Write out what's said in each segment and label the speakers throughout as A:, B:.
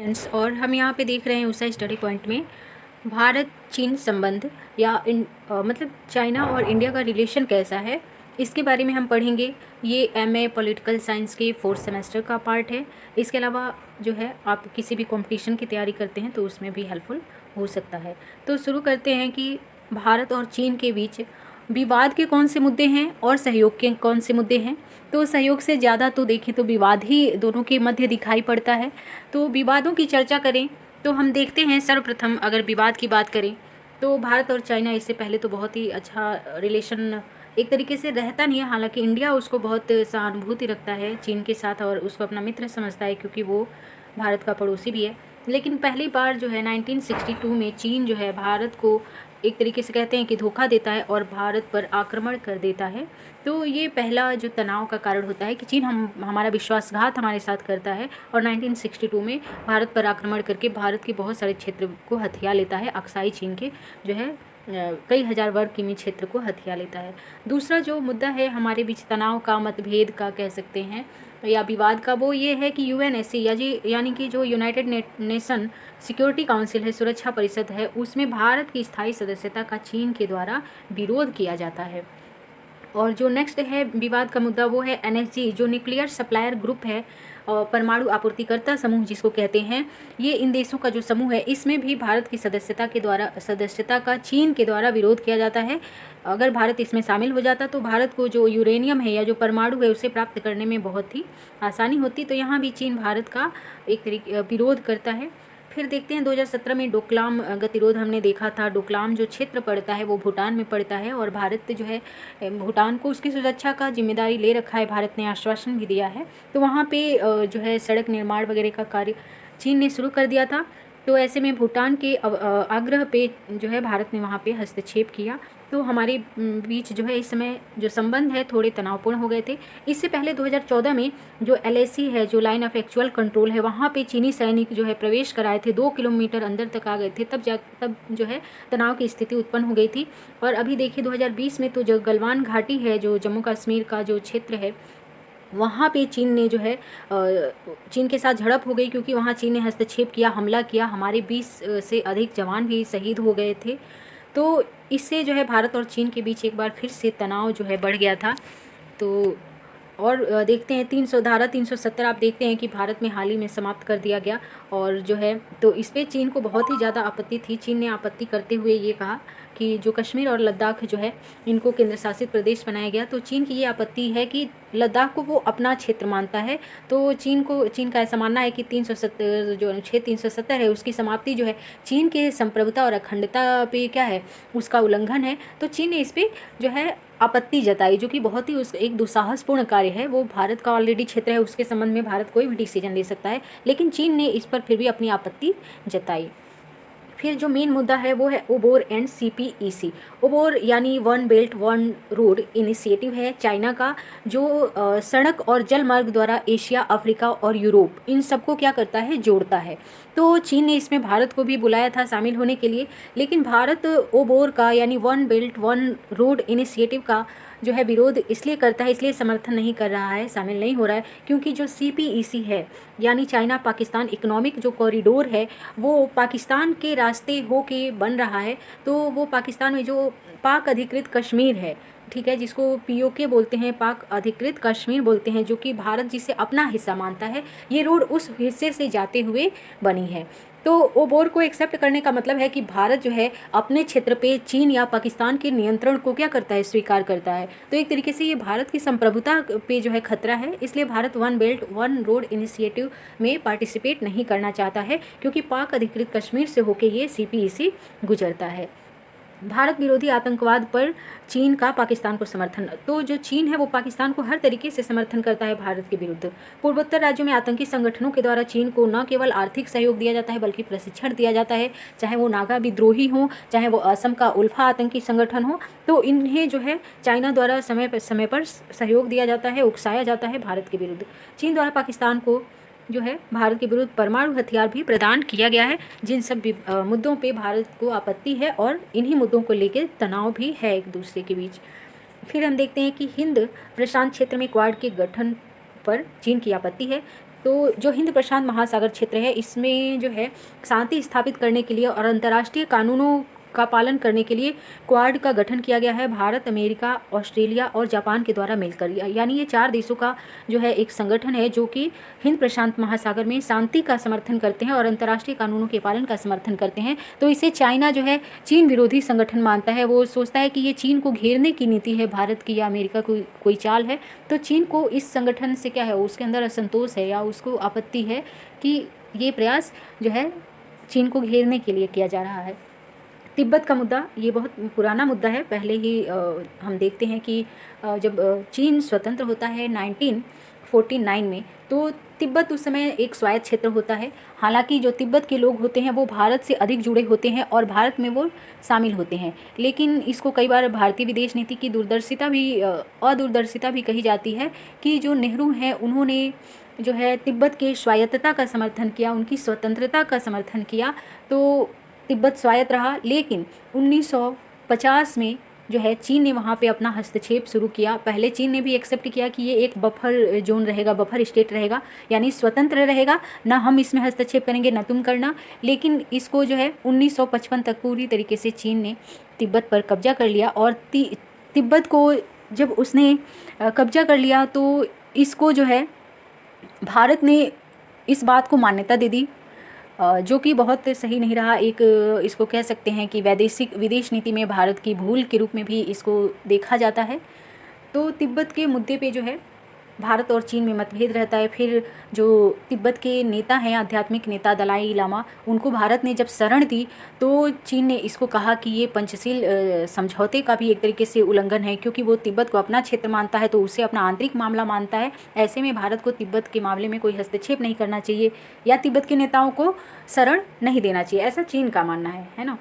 A: Friends, और हम यहाँ पे देख रहे हैं USA स्टडी पॉइंट में भारत चीन संबंध या मतलब चाइना और इंडिया का रिलेशन कैसा है, इसके बारे में हम पढ़ेंगे। ये MA पॉलिटिकल साइंस के 4th सेमेस्टर का पार्ट है। इसके अलावा जो है आप किसी भी कंपटीशन की तैयारी करते हैं तो उसमें भी हेल्पफुल हो सकता है। तो शुरू करते हैं कि भारत और चीन के बीच विवाद के कौन से मुद्दे हैं और सहयोग के कौन से मुद्दे हैं। तो सहयोग से ज़्यादा तो देखें तो विवाद ही दोनों के मध्य दिखाई पड़ता है। तो विवादों की चर्चा करें तो हम देखते हैं, सर्वप्रथम अगर विवाद की बात करें तो भारत और चाइना इससे पहले तो बहुत ही अच्छा रिलेशन एक तरीके से रहता नहीं है। हालांकि इंडिया उसको बहुत सहानुभूति रखता है चीन के साथ और उसको अपना मित्र समझता है, क्योंकि वो भारत का पड़ोसी भी है। लेकिन पहली बार जो है 1962 में चीन जो है भारत को एक तरीके से कहते हैं कि धोखा देता है और भारत पर आक्रमण कर देता है। तो ये पहला जो तनाव का कारण होता है कि चीन हमारा विश्वासघात हमारे साथ करता है और 1962 में भारत पर आक्रमण करके भारत के बहुत सारे क्षेत्र को हथिया लेता है। अक्साई चीन के जो है कई हजार वर्ग किमी क्षेत्र को हथिया लेता है। दूसरा जो मुद्दा है हमारे बीच तनाव का, मतभेद का कह सकते हैं या विवाद का, वो ये है कि UNSC यानी कि जो यूनाइटेड नेशन सिक्योरिटी काउंसिल है, सुरक्षा परिषद है, उसमें भारत की स्थायी सदस्यता का चीन के द्वारा विरोध किया जाता है। और जो नेक्स्ट है विवाद का मुद्दा वो है NSG, जो न्यूक्लियर सप्लायर ग्रुप है और परमाणु आपूर्तिकर्ता समूह जिसको कहते हैं। ये इन देशों का जो समूह है, इसमें भी भारत की सदस्यता का चीन के द्वारा विरोध किया जाता है। अगर भारत इसमें शामिल हो जाता तो भारत को जो यूरेनियम है या जो परमाणु है उसे प्राप्त करने में बहुत ही आसानी होती। तो यहाँ भी चीन भारत का एक तरीके विरोध करता है। फिर देखते हैं 2017 में डोकलाम गतिरोध हमने देखा था। डोकलाम जो क्षेत्र पड़ता है वो भूटान में पड़ता है और भारत जो है भूटान को उसकी सुरक्षा का जिम्मेदारी ले रखा है। भारत ने आश्वासन भी दिया है। तो वहाँ पे जो है सड़क निर्माण वगैरह का कार्य चीन ने शुरू कर दिया था। तो ऐसे में भूटान के आग्रह पे जो है भारत ने वहाँ पे हस्तक्षेप किया। तो हमारे बीच जो है इस समय जो संबंध है थोड़े तनावपूर्ण हो गए थे। इससे पहले 2014 में जो LAC है, जो लाइन ऑफ एक्चुअल कंट्रोल है, वहाँ पे चीनी सैनिक जो है प्रवेश कराए थे, 2 किलोमीटर अंदर तक आ गए थे। तब जो है तनाव की स्थिति उत्पन्न हो गई थी। और अभी देखिए 2020 में तो जो गलवान घाटी है, जो जम्मू कश्मीर का जो क्षेत्र है, वहाँ पे चीन ने जो है चीन के साथ झड़प हो गई, क्योंकि वहाँ चीन ने हस्तक्षेप किया, हमला किया। हमारे 20 से अधिक जवान भी शहीद हो गए थे। तो इससे जो है भारत और चीन के बीच एक बार फिर से तनाव जो है बढ़ गया था। तो और देखते हैं 370 आप देखते हैं कि भारत में हाल ही में समाप्त कर दिया गया। और जो है तो इस पर चीन को बहुत ही ज़्यादा आपत्ति थी। चीन ने आपत्ति करते हुए ये कहा कि जो कश्मीर और लद्दाख जो है इनको केंद्र शासित प्रदेश बनाया गया। तो चीन की ये आपत्ति है कि लद्दाख को वो अपना क्षेत्र मानता है। तो चीन का ऐसा मानना है कि 370 जो अनुच्छेद 370 है उसकी समाप्ति जो है चीन के संप्रभुता और अखंडता पे क्या है, उसका उल्लंघन है। तो चीन ने इस पर जो है आपत्ति जताई, जो कि बहुत ही एक दुस्साहसपूर्ण कार्य है। वो भारत का ऑलरेडी क्षेत्र है, उसके संबंध में भारत कोई भी डिसीजन ले सकता है, लेकिन चीन ने इस पर फिर भी अपनी आपत्ति जताई। फिर जो मेन मुद्दा है वो है ओबोर एंड CPEC। ओबोर यानी one belt one road initiative है चाइना का, जो सड़क और जल मार्ग द्वारा एशिया, अफ्रीका और यूरोप इन सबको क्या करता है, जोड़ता है। तो चीन ने इसमें भारत को भी बुलाया था शामिल होने के लिए, लेकिन भारत ओबोर का यानी one belt one road initiative का जो है विरोध इसलिए करता है, इसलिए समर्थन नहीं कर रहा है, शामिल नहीं हो रहा है, क्योंकि जो CPEC है यानी चाइना पाकिस्तान इकोनॉमिक जो कॉरिडोर है वो पाकिस्तान के रास्ते होके बन रहा है। तो वो पाकिस्तान में जो पाक अधिकृत कश्मीर है, ठीक है, जिसको POK बोलते हैं, पाक अधिकृत कश्मीर बोलते हैं, जो कि भारत जिसे अपना हिस्सा मानता है, ये रोड उस हिस्से से जाते हुए बनी है। तो ओबोर को एक्सेप्ट करने का मतलब है कि भारत जो है अपने क्षेत्र पे चीन या पाकिस्तान के नियंत्रण को क्या करता है, स्वीकार करता है। तो एक तरीके से ये भारत की संप्रभुता पे जो है खतरा है, इसलिए Bharat one belt one road initiative में पार्टिसिपेट नहीं करना चाहता है, क्योंकि पाक अधिकृत कश्मीर से होके ये CPEC गुजरता है। भारत विरोधी आतंकवाद पर चीन का पाकिस्तान को समर्थन। तो जो चीन है वो पाकिस्तान को हर तरीके से समर्थन करता है भारत के विरुद्ध। पूर्वोत्तर राज्यों में आतंकी संगठनों के द्वारा चीन को न केवल आर्थिक सहयोग दिया जाता है बल्कि प्रशिक्षण दिया जाता है, चाहे वो नागा विद्रोही हो, चाहे वो असम का उल्फा आतंकी संगठन हो। तो इन्हें जो है चाइना द्वारा समय पर सहयोग दिया जाता है, उकसाया जाता है भारत के विरुद्ध। चीन द्वारा पाकिस्तान को जो है भारत के विरुद्ध परमाणु हथियार भी प्रदान किया गया है, जिन सब मुद्दों पे भारत को आपत्ति है और इन्हीं मुद्दों को लेकर तनाव भी है एक दूसरे के बीच। फिर हम देखते हैं कि हिंद प्रशांत क्षेत्र में क्वाड के गठन पर चीन की आपत्ति है। तो जो हिंद प्रशांत महासागर क्षेत्र है, इसमें जो है शांति स्थापित करने के लिए और अंतर्राष्ट्रीय कानूनों का पालन करने के लिए क्वाड का गठन किया गया है, भारत, अमेरिका, ऑस्ट्रेलिया और जापान के द्वारा मिलकर। यानी ये 4 देशों का जो है एक संगठन है जो कि हिंद प्रशांत महासागर में शांति का समर्थन करते हैं और अंतर्राष्ट्रीय कानूनों के पालन का समर्थन करते हैं। तो इसे चाइना जो है चीन विरोधी संगठन मानता है। वो सोचता है कि ये चीन को घेरने की नीति है भारत की या अमेरिका की कोई चाल है। तो चीन को इस संगठन से क्या है, उसके अंदर असंतोष है या उसको आपत्ति है कि ये प्रयास जो है चीन को घेरने के लिए किया जा रहा है। तिब्बत का मुद्दा, ये बहुत पुराना मुद्दा है। पहले ही हम देखते हैं कि जब चीन स्वतंत्र होता है 1949 में, तो तिब्बत उस समय एक स्वायत्त क्षेत्र होता है। हालांकि जो तिब्बत के लोग होते हैं वो भारत से अधिक जुड़े होते हैं और भारत में वो शामिल होते हैं, लेकिन इसको कई बार भारतीय विदेश नीति की अदूरदर्शिता भी कही जाती है कि जो नेहरू हैं उन्होंने जो है तिब्बत के स्वायत्तता का समर्थन किया, उनकी स्वतंत्रता का समर्थन किया, तो तिब्बत स्वायत्त रहा। लेकिन 1950 में जो है चीन ने वहाँ पे अपना हस्तक्षेप शुरू किया। पहले चीन ने भी एक्सेप्ट किया कि ये एक बफर जोन रहेगा, बफर स्टेट रहेगा, यानी स्वतंत्र रहेगा, ना हम इसमें हस्तक्षेप करेंगे ना तुम करना। लेकिन इसको जो है 1955 तक पूरी तरीके से चीन ने तिब्बत पर कब्जा कर लिया और तिब्बत को जब उसने कब्जा कर लिया तो इसको जो है भारत ने इस बात को मान्यता दे दी, जो कि बहुत सही नहीं रहा। एक इसको कह सकते हैं कि विदेश नीति में भारत की भूल के रूप में भी इसको देखा जाता है। तो तिब्बत के मुद्दे पे जो है भारत और चीन में मतभेद रहता है। फिर जो तिब्बत के नेता हैं, आध्यात्मिक नेता दलाई लामा, उनको भारत ने जब शरण दी तो चीन ने इसको कहा कि ये पंचशील समझौते का भी एक तरीके से उल्लंघन है, क्योंकि वो तिब्बत को अपना क्षेत्र मानता है तो उसे अपना आंतरिक मामला मानता है। ऐसे में भारत को तिब्बत के मामले में कोई हस्तक्षेप नहीं करना चाहिए या तिब्बत के नेताओं को शरण नहीं देना चाहिए, ऐसा चीन का मानना है ना।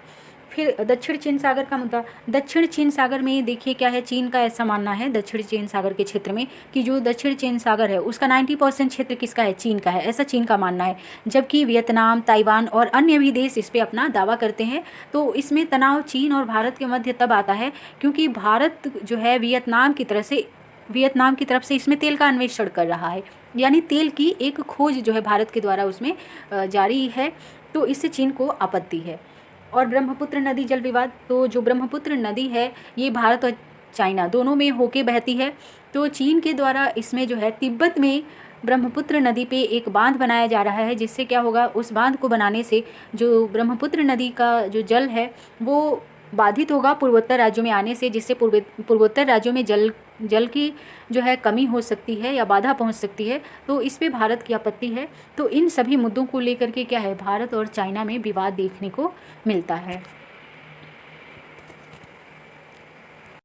A: फिर दक्षिण चीन सागर का मुद्दा, दक्षिण चीन सागर में देखिए क्या है, चीन का ऐसा मानना है दक्षिण चीन सागर के क्षेत्र में कि जो दक्षिण चीन सागर है उसका 90% क्षेत्र किसका है, चीन का है, ऐसा चीन का मानना है। जबकि वियतनाम, ताइवान और अन्य भी देश इस पर अपना दावा करते हैं। तो इसमें तनाव चीन और भारत के मध्य तब आता है क्योंकि भारत जो है वियतनाम की तरफ से इसमें तेल का अन्वेषण कर रहा है, यानी तेल की एक खोज जो है भारत के द्वारा उसमें जारी है। तो इससे चीन को आपत्ति है। और ब्रह्मपुत्र नदी जल विवाद, तो जो ब्रह्मपुत्र नदी है ये भारत और चाइना दोनों में होके बहती है। तो चीन के द्वारा इसमें जो है तिब्बत में ब्रह्मपुत्र नदी पे एक बांध बनाया जा रहा है, जिससे क्या होगा, उस बांध को बनाने से जो ब्रह्मपुत्र नदी का जो जल है वो बाधित होगा पूर्वोत्तर राज्यों में आने से, जिससे पूर्वोत्तर राज्यों में जल की जो है कमी हो सकती है या बाधा पहुंच सकती है। तो इस पे भारत की आपत्ति है। तो इन सभी मुद्दों को लेकर के क्या है, भारत और चाइना में विवाद देखने को मिलता है।